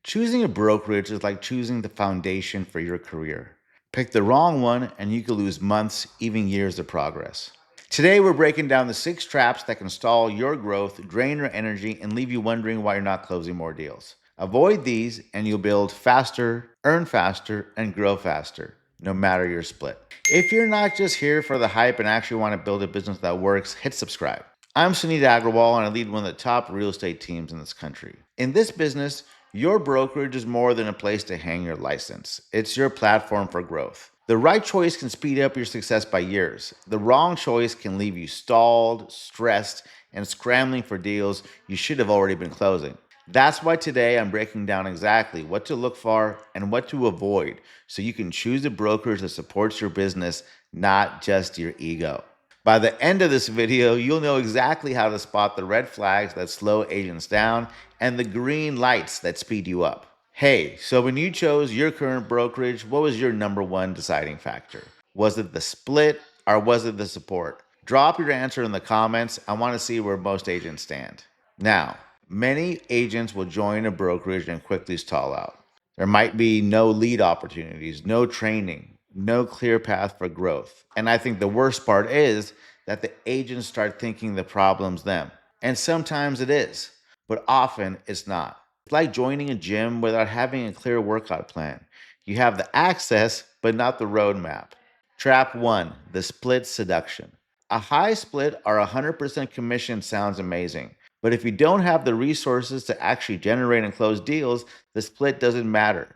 Choosing a brokerage is like choosing the foundation for your career. Pick the wrong one, and you could lose months, even years of progress. Today, we're breaking down the 6 traps that can stall your growth, drain your energy, and leave you wondering why you're not closing more deals. Avoid these, and you'll build faster, earn faster, and grow faster, no matter your split. If you're not just here for the hype and actually want to build a business that works, hit subscribe. I'm Sunit Agrawal, and I lead one of the top real estate teams in this country. In this business, your brokerage is more than a place to hang your license. It's your platform for growth. The right choice can speed up your success by years. The wrong choice can leave you stalled, stressed, and scrambling for deals you should have already been closing. That's why today I'm breaking down exactly what to look for and what to avoid so you can choose a brokerage that supports your business, not just your ego. By the end of this video, you'll know exactly how to spot the red flags that slow agents down and the green lights that speed you up. Hey, so when you chose your current brokerage, what was your number one deciding factor? Was it the split or was it the support? Drop your answer in the comments. I want to see where most agents stand. Now, many agents will join a brokerage and quickly stall out. There might be no lead opportunities, no training, no clear path for growth. And I think the worst part is that the agents start thinking the problem's them. And sometimes it is, but often it's not. It's like joining a gym without having a clear workout plan. You have the access, but not the roadmap. Trap 1, the split seduction. A high split or 100% commission sounds amazing. But if you don't have the resources to actually generate and close deals, the split doesn't matter.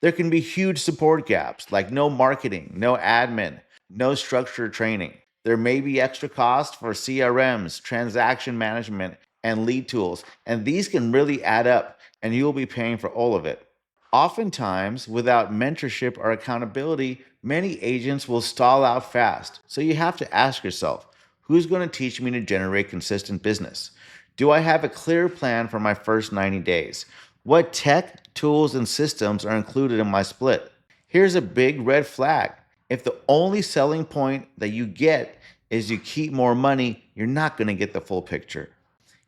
There can be huge support gaps, like no marketing, no admin, no structured training. There may be extra costs for CRMs, transaction management, and lead tools, and these can really add up, and you'll be paying for all of it. Oftentimes, without mentorship or accountability, many agents will stall out fast. So you have to ask yourself, who's going to teach me to generate consistent business? Do I have a clear plan for my first 90 days? What tech, tools, and systems are included in my split? Here's a big red flag. If the only selling point that you get is you keep more money, you're not going to get the full picture.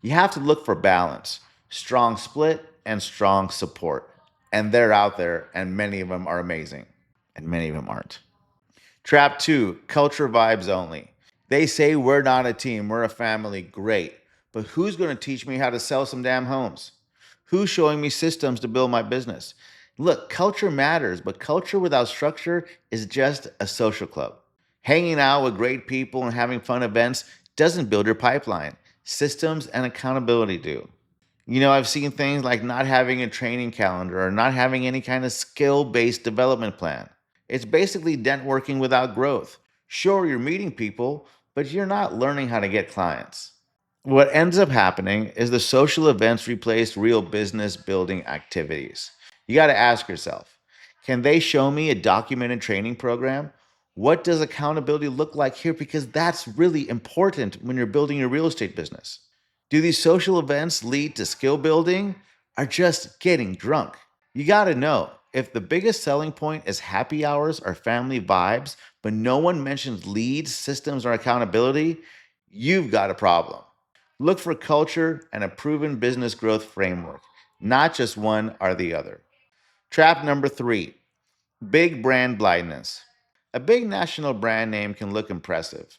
You have to look for balance, strong split, and strong support. And they're out there, and many of them are amazing, and many of them aren't. Trap 2, culture vibes only. They say we're not a team, we're a family. Great. But who's going to teach me how to sell some damn homes? Who's showing me systems to build my business? Look, culture matters, but culture without structure is just a social club. Hanging out with great people and having fun events doesn't build your pipeline. Systems and accountability do. I've seen things like not having a training calendar or not having any kind of skill based development plan. It's basically networking without growth. Sure, you're meeting people, but you're not learning how to get clients. What ends up happening is the social events replace real business building activities. You got to ask yourself, can they show me a documented training program? What does accountability look like here? Because that's really important when you're building your real estate business. Do these social events lead to skill building or just getting drunk? You got to know if the biggest selling point is happy hours or family vibes, but no one mentions leads, systems, or accountability, you've got a problem. Look for culture and a proven business growth framework, not just one or the other. Trap number 3, big brand blindness. A big national brand name can look impressive,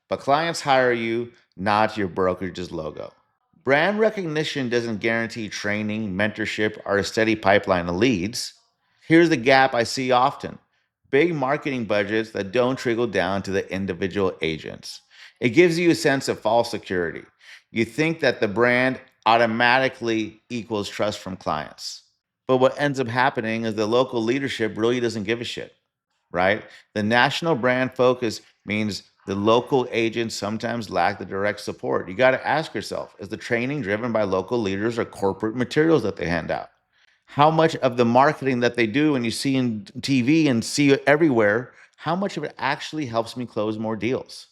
but clients hire you, not your brokerage's logo. Brand recognition doesn't guarantee training, mentorship, or a steady pipeline of leads. Here's the gap I see often: big marketing budgets that don't trickle down to the individual agents. It gives you a sense of false security. You think that the brand automatically equals trust from clients. But what ends up happening is the local leadership really doesn't give a shit, right? The national brand focus means the local agents sometimes lack the direct support. You got to ask yourself, is the training driven by local leaders or corporate materials that they hand out? How much of the marketing that they do and you see in TV and see it everywhere, how much of it actually helps me close more deals?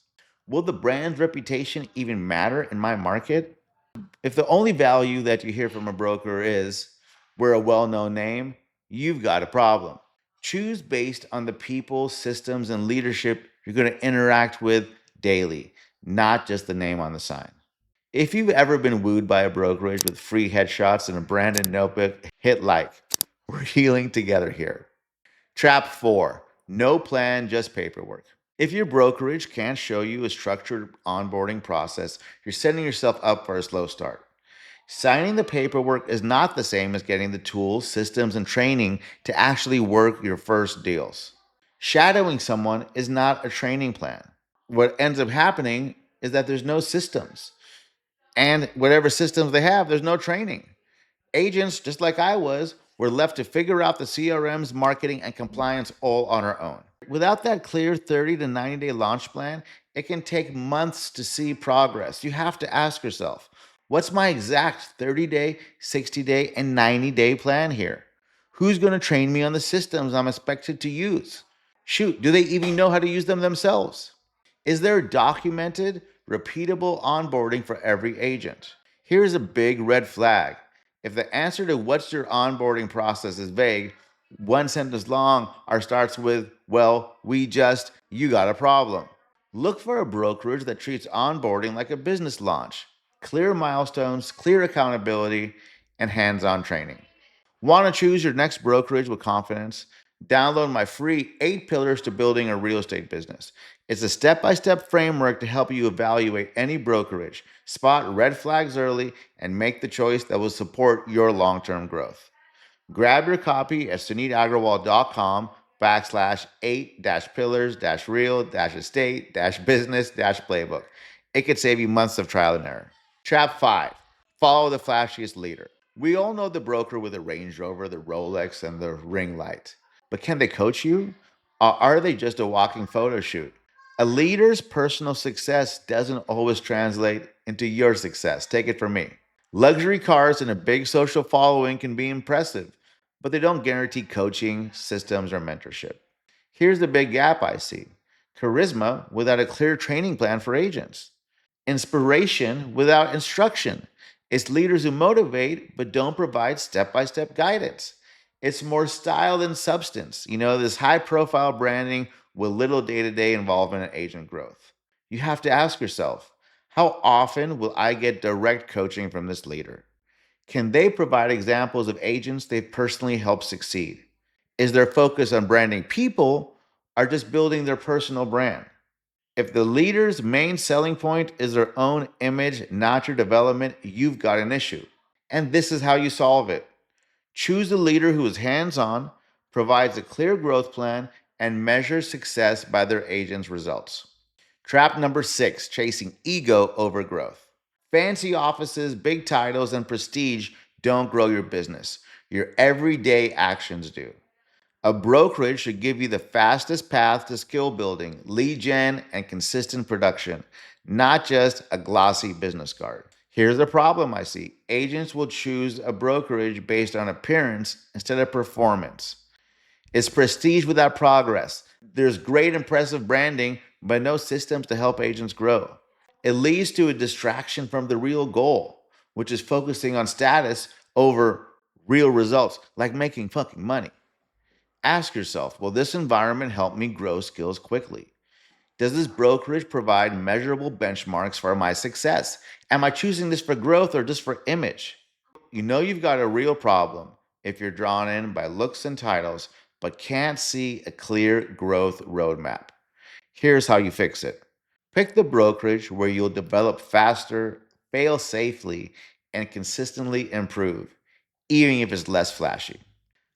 Will the brand's reputation even matter in my market? If the only value that you hear from a broker is we're a well known name, you've got a problem. Choose based on the people, systems, and leadership you're going to interact with daily, not just the name on the sign. If you've ever been wooed by a brokerage with free headshots and a branded notebook, hit like. We're healing together here. Trap 4, no plan, just paperwork. If your brokerage can't show you a structured onboarding process, you're setting yourself up for a slow start. Signing the paperwork is not the same as getting the tools, systems, and training to actually work your first deals. Shadowing someone is not a training plan. What ends up happening is that there's no systems. And whatever systems they have, there's no training. Agents, just like I was, were left to figure out the CRM's marketing and compliance all on our own. Without that clear 30 to 90 day launch plan, it can take months to see progress. You have to ask yourself, what's my exact 30-day, 60-day, and 90-day plan here? Who's going to train me on the systems I'm expected to use? Shoot, do they even know how to use them themselves? Is there documented, repeatable onboarding for every agent? Here's a big red flag. If the answer to what's your onboarding process is vague, one sentence long, or starts with, well, you got a problem. Look for a brokerage that treats onboarding like a business launch. Clear milestones, clear accountability, and hands on training. Want to choose your next brokerage with confidence? Download my free 8 Pillars to Building a Real Estate Business. It's a step by step framework to help you evaluate any brokerage, spot red flags early, and make the choice that will support your long term growth. Grab your copy at sunitagrawal.com/ 8-pillars-real-estate-business-playbook. It could save you months of trial and error. Trap 5, follow the flashiest leader. We all know the broker with the Range Rover, the Rolex, and the ring light. But can they coach you? Or are they just a walking photo shoot? A leader's personal success doesn't always translate into your success. Take it from me. Luxury cars and a big social following can be impressive, but they don't guarantee coaching, systems, or mentorship. Here's the big gap I see: charisma without a clear training plan for agents, inspiration without instruction. It's leaders who motivate but don't provide step by step guidance. It's more style than substance. This high profile branding with little day to day involvement in agent growth. You have to ask yourself, how often will I get direct coaching from this leader? Can they provide examples of agents they've personally helped succeed? Is their focus on branding people or just building their personal brand? If the leader's main selling point is their own image, not your development, you've got an issue. And this is how you solve it. Choose a leader who is hands on, provides a clear growth plan, and measures success by their agents' results. Trap number 6, chasing ego over growth. Fancy offices, big titles, and prestige don't grow your business. Your everyday actions do. A brokerage should give you the fastest path to skill building, lead gen, and consistent production, not just a glossy business card. Here's the problem I see: agents will choose a brokerage based on appearance instead of performance. It's prestige without progress. There's great, impressive branding, but no systems to help agents grow. It leads to a distraction from the real goal, which is focusing on status over real results, like making fucking money. Ask yourself, will this environment help me grow skills quickly? Does this brokerage provide measurable benchmarks for my success? Am I choosing this for growth or just for image? You know you've got a real problem if you're drawn in by looks and titles, but can't see a clear growth roadmap. Here's how you fix it: pick the brokerage where you'll develop faster, fail safely, and consistently improve, even if it's less flashy.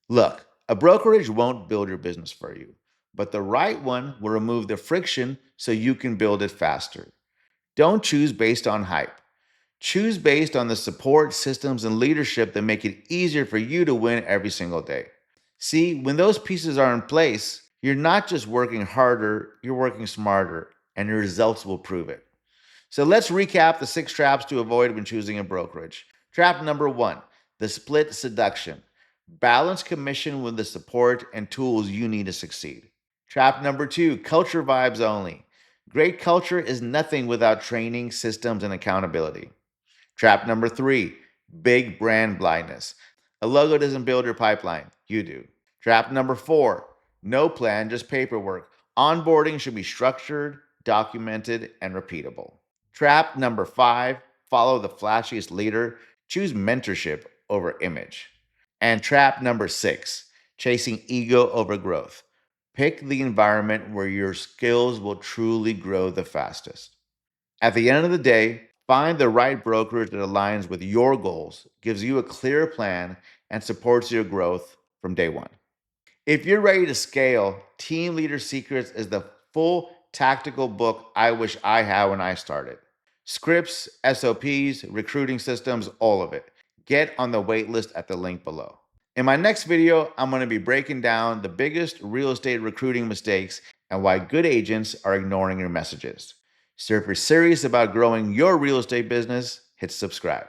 Look, a brokerage won't build your business for you, but the right one will remove the friction so you can build it faster. Don't choose based on hype. Choose based on the support, systems, and leadership that make it easier for you to win every single day. See, when those pieces are in place, you're not just working harder, you're working smarter, and your results will prove it. So let's recap the 6 traps to avoid when choosing a brokerage. Trap number 1, the split seduction. Balance commission with the support and tools you need to succeed. Trap number 2, culture vibes only. Great culture is nothing without training, systems, and accountability. Trap number 3, big brand blindness. A logo doesn't build your pipeline, you do. Trap number 4, no plan, just paperwork. Onboarding should be structured, documented, and repeatable. Trap number 5, follow the flashiest leader, choose mentorship over image. And trap number 6, chasing ego over growth. Pick the environment where your skills will truly grow the fastest. At the end of the day, find the right brokerage that aligns with your goals, gives you a clear plan, and supports your growth from day one. If you're ready to scale, Team Leader Secrets is the full tactical book I wish I had when I started. Scripts, SOPs, recruiting systems, all of it. Get on the wait list at the link below. In my next video, I'm going to be breaking down the biggest real estate recruiting mistakes and why good agents are ignoring your messages. So if you're serious about growing your real estate business, hit subscribe.